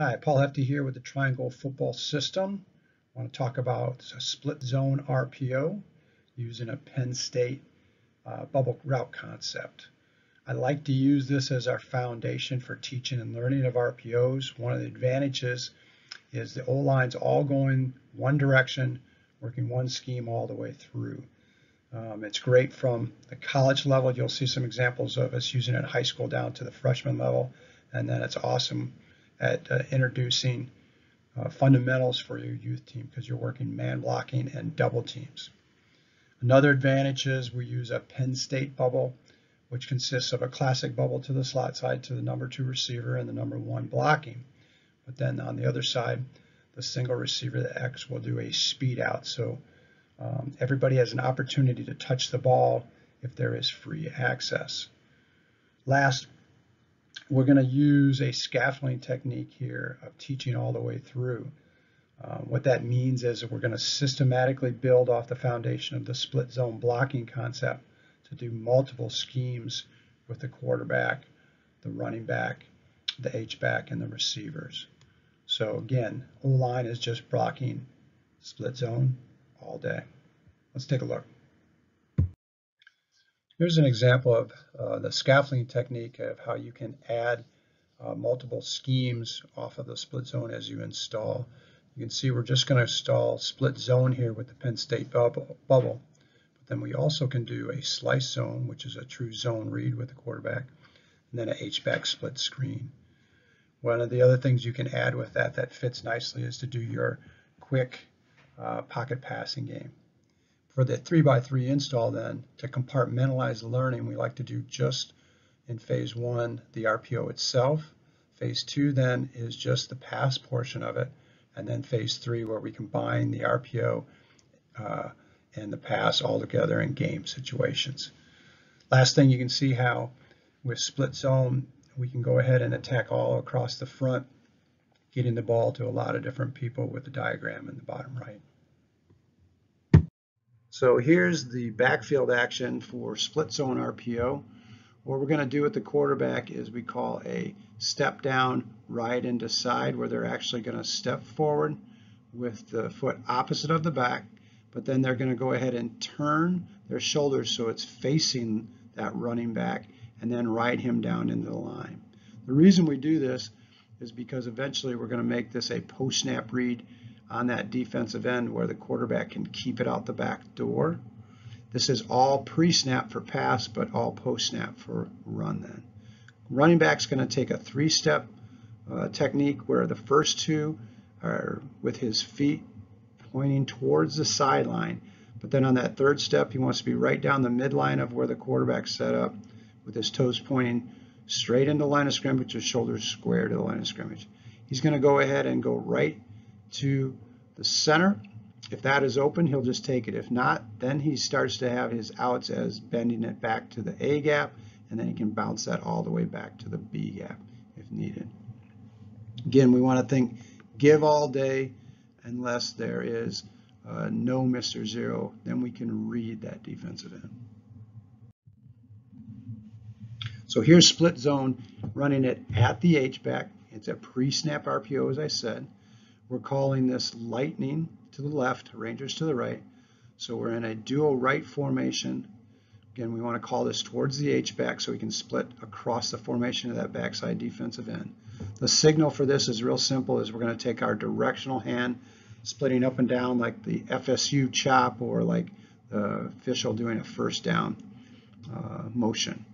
Hi, Paul Hefty here with the Triangle Football System. I want to talk about a split zone RPO using a Penn State bubble route concept. I like to use this as our foundation for teaching and learning of RPOs. One of the advantages is the O-line's all going one direction, working one scheme all the way through. It's great from the college level. You'll see some examples of us using it in high school down to the freshman level, and then it's awesome at introducing fundamentals for your youth team because you're working man blocking and double teams. Another advantage is we use a Penn State bubble, which consists of a classic bubble to the slot side to the number 2 receiver and the number 1 blocking. But then on the other side, the single receiver, the X, will do a speed out. So everybody has an opportunity to touch the ball if there is free access. Last, we're going to use a scaffolding technique here of teaching all the way through. What that means is that we're going to systematically build off the foundation of the split zone blocking concept to do multiple schemes with the quarterback, the running back, the H-back, and the receivers. So again, O-line is just blocking split zone all day. Let's take a look. Here's an example of the scaffolding technique of how you can add multiple schemes off of the split zone as you install. You can see we're just going to install split zone here with the Penn State bubble. But then we also can do a slice zone, which is a true zone read with the quarterback, and then an H-back split screen. One of the other things you can add with that fits nicely is to do your quick pocket passing game. For the 3x3 install then, to compartmentalize the learning, we like to do just in phase 1 the RPO itself. Phase 2 then is just the pass portion of it, and then phase 3 where we combine the RPO and the pass all together in game situations. Last thing, you can see how with split zone we can go ahead and attack all across the front, getting the ball to a lot of different people with the diagram in the bottom right. So here's the backfield action for split zone RPO. What we're going to do with the quarterback is we call a step down ride into side, where they're actually going to step forward with the foot opposite of the back, but then they're going to go ahead and turn their shoulders so it's facing that running back and then ride him down into the line. The reason we do this is because eventually we're going to make this a post-snap read on that defensive end where the quarterback can keep it out the back door. This is all pre-snap for pass, but all post-snap for run then. Running back's going to take a 3-step technique where the first 2 are with his feet pointing towards the sideline, but then on that 3rd step he wants to be right down the midline of where the quarterback's set up with his toes pointing straight into the line of scrimmage, his shoulders square to the line of scrimmage. He's going to go ahead and go right to the center. If that is open, he'll just take it. If not, then he starts to have his outs as bending it back to the A gap, and then he can bounce that all the way back to the B gap if needed. Again, we want to think give all day unless there is no Mr. Zero, then we can read that defensive end. So here's split zone running it at the H-back. It's a pre-snap RPO, as I said. We're calling this lightning to the left, Rangers to the right. So we're in a dual right formation. Again, we want to call this towards the H-back so we can split across the formation of that backside defensive end. The signal for this is real simple, is we're going to take our directional hand, splitting up and down like the FSU chop or like the official doing a first down motion.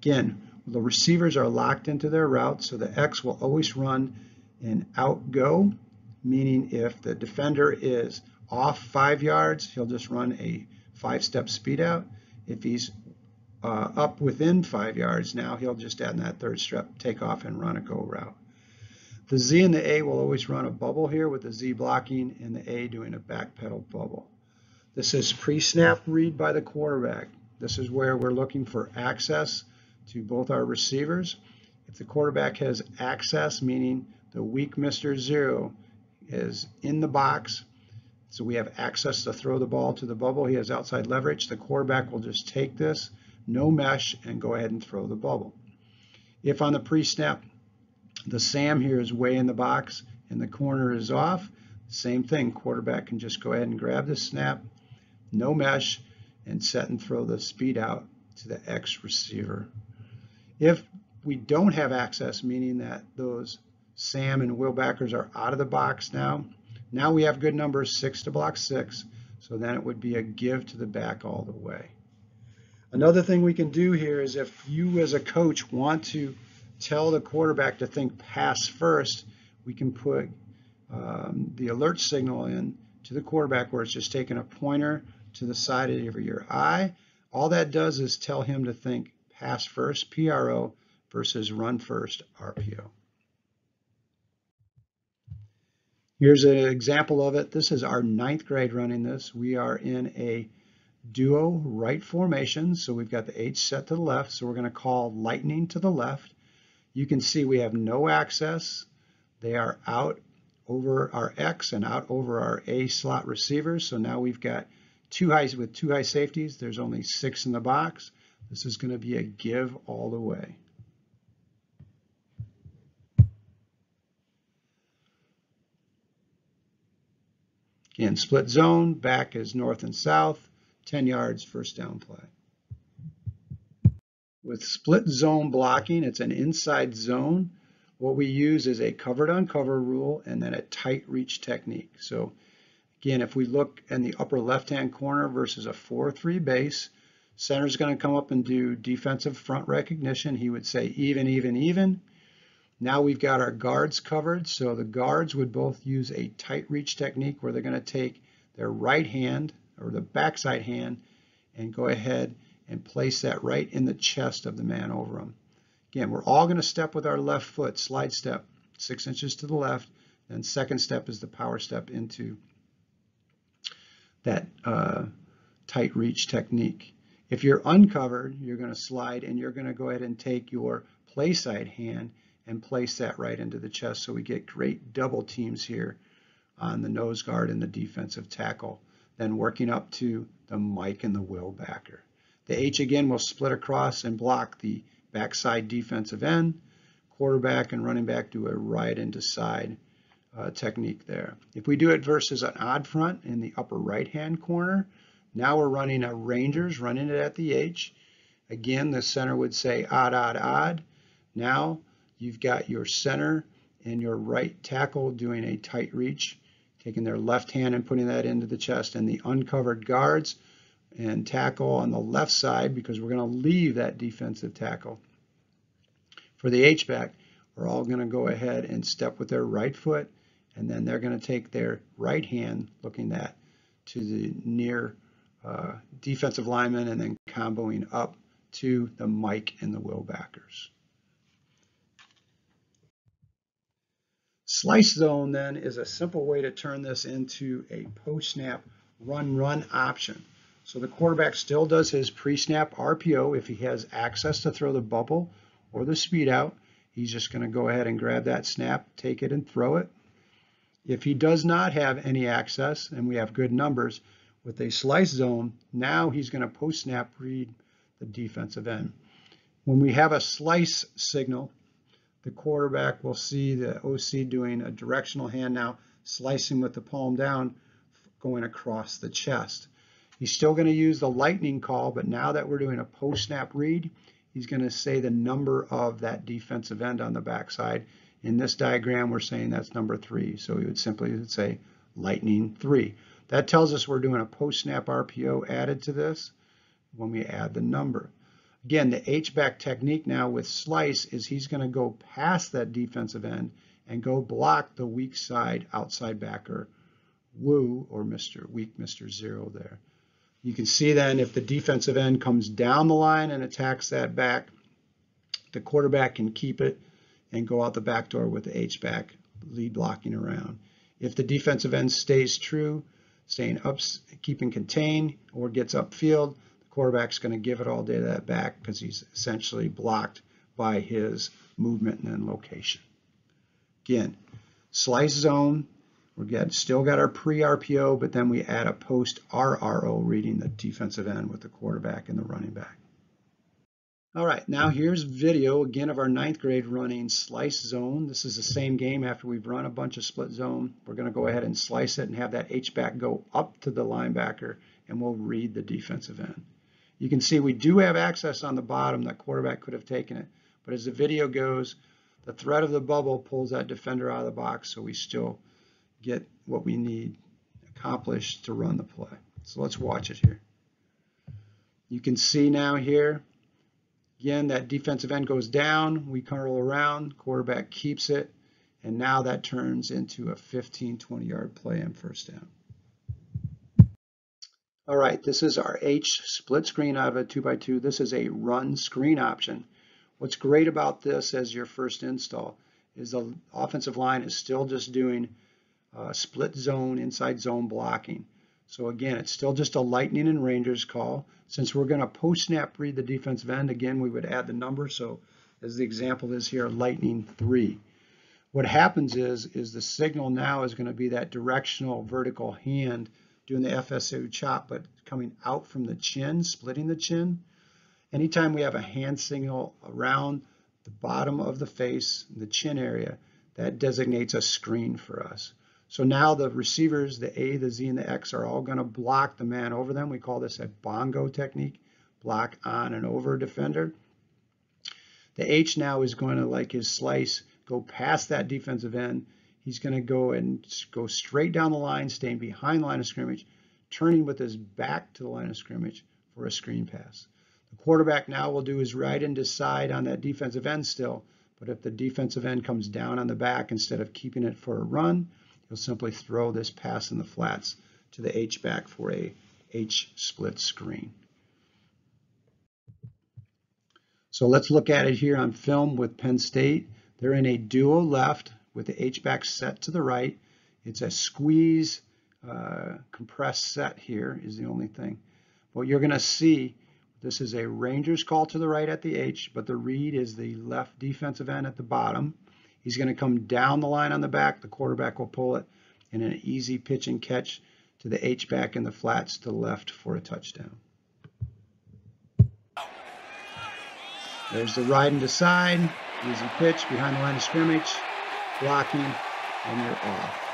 Again, the receivers are locked into their route, so the X will always run an out go, meaning if the defender is off 5 yards, he'll just run a 5-step speed out. If he's up within 5 yards, now he'll just add in that 3rd step, take off and run a go route. The Z and the A will always run a bubble here with the Z blocking and the A doing a backpedal bubble. This is pre-snap read by the quarterback. This is where we're looking for access to both our receivers. If the quarterback has access, meaning the weak Mr. Zero is in the box, so we have access to throw the ball to the bubble, he has outside leverage, the quarterback will just take this, no mesh, and go ahead and throw the bubble. If on the pre-snap The Sam here is way in the box and the corner is off. Same thing, quarterback can just go ahead and grab the snap, no mesh, and set and throw the speed out to the X receiver. If we don't have access, meaning that those Sam and Will backers are out of the box now we have good numbers, 6 to block 6, so then it would be a give to the back all the way. Another thing we can do here is if you as a coach want to tell the quarterback to think pass first, we can put the alert signal in to the quarterback where it's just taking a pointer to the side of your eye. All that does is tell him to think pass first, PRO, versus run first, RPO. Here's an example of it. This is our 9th grade running this. We are in a duo right formation, so we've got the H set to the left, so we're going to call lightning to the left. You can see we have no access. They are out over our X and out over our A slot receivers, so now we've got two high safeties. There's only 6 in the box. This is going to be a give all the way. Again, split zone, back is north and south, 10 yards, first down play. With split zone blocking, it's an inside zone. What we use is a covered on cover rule and then a tight reach technique. So again, if we look in the upper left-hand corner versus a 4-3 base, center's going to come up and do defensive front recognition. He would say even, even, even. Now we've got our guards covered, so the guards would both use a tight reach technique where they're going to take their right hand or the backside hand and go ahead and place that right in the chest of the man over them. Again, we're all going to step with our left foot, slide step, 6 inches to the left, and second step is the power step into that tight reach technique. If you're uncovered, you're going to slide and you're going to go ahead and take your play side hand and place that right into the chest, so we get great double teams here on the nose guard and the defensive tackle. Then working up to the Mike and the Will backer. The H again will split across and block the backside defensive end. Quarterback and running back do a right into side technique there. If we do it versus an odd front in the upper right hand corner, now we're running a Rangers, running it at the H. Again, the center would say odd, odd, odd. Now you've got your center and your right tackle doing a tight reach, taking their left hand and putting that into the chest, and the uncovered guards and tackle on the left side, because we're going to leave that defensive tackle. For the H-back, we're all going to go ahead and step with their right foot, and then they're going to take their right hand, looking that to the near defensive lineman, and then comboing up to the Mike and the Will backers. Slice zone then is a simple way to turn this into a post-snap run option. So the quarterback still does his pre-snap RPO. If he has access to throw the bubble or the speed out, he's just going to go ahead and grab that snap, take it and throw it. If he does not have any access, and we have good numbers with a slice zone, now he's going to post-snap read the defensive end. When we have a slice signal, the quarterback will see the OC doing a directional hand now, slicing with the palm down, going across the chest. He's still going to use the lightning call, but now that we're doing a post-snap read, he's going to say the number of that defensive end on the backside. In this diagram, we're saying that's number 3, so he would simply say lightning 3. That tells us we're doing a post-snap RPO added to this when we add the number. Again, the H-back technique now with slice is he's going to go past that defensive end and go block the weak side outside backer, Woo, or weak Mr. Zero there. You can see then if the defensive end comes down the line and attacks that back, the quarterback can keep it and go out the back door with the H-back lead blocking around. If the defensive end stays true, staying up, keeping contained, or gets upfield, the quarterback's going to give it all day to that back because he's essentially blocked by his movement and then location. Again, slice zone. We've still got our pre-RPO, but then we add a post-RRO reading the defensive end with the quarterback and the running back. All right, now here's video again of our 9th grade running slice zone. This is the same game after we've run a bunch of split zone. We're going to go ahead and slice it and have that H-back go up to the linebacker, and we'll read the defensive end. You can see we do have access on the bottom. That quarterback could have taken it, but as the video goes, the threat of the bubble pulls that defender out of the box, so we still get what we need accomplished to run the play. So let's watch it here. You can see now here, again, that defensive end goes down, we curl around, quarterback keeps it, and now that turns into a 15, 20-yard play and first down. All right, this is our H split screen out of a 2x2. This is a run screen option. What's great about this as your first install is the offensive line is still just doing split zone, inside zone blocking. So again, it's still just a Lightning and Rangers call. Since we're going to post-snap read the defensive end, again, we would add the number. So as the example is here, Lightning 3. What happens is the signal now is going to be that directional vertical hand doing the FSU chop, but coming out from the chin, splitting the chin. Anytime we have a hand signal around the bottom of the face, the chin area, that designates a screen for us. So now the receivers, the A, the Z, and the X are all going to block the man over them. We call this a bongo technique, block on and over a defender. The H now is going to, like his slice, go past that defensive end. He's going to go and go straight down the line, staying behind the line of scrimmage, turning with his back to the line of scrimmage for a screen pass. The quarterback now will do his right and decide on that defensive end still, but if the defensive end comes down on the back, instead of keeping it for a run, he'll simply throw this pass in the flats to the H-back for a H-split screen. So let's look at it here on film with Penn State. They're in a duo left with the H-back set to the right. It's a squeeze, compressed set here is the only thing. What you're going to see, this is a Rangers call to the right at the H, but the read is the left defensive end at the bottom. He's going to come down the line on the back. The quarterback will pull it in an easy pitch and catch to the H-back in the flats to the left for a touchdown. There's the ride and decide. Easy pitch behind the line of scrimmage, blocking, and you're off.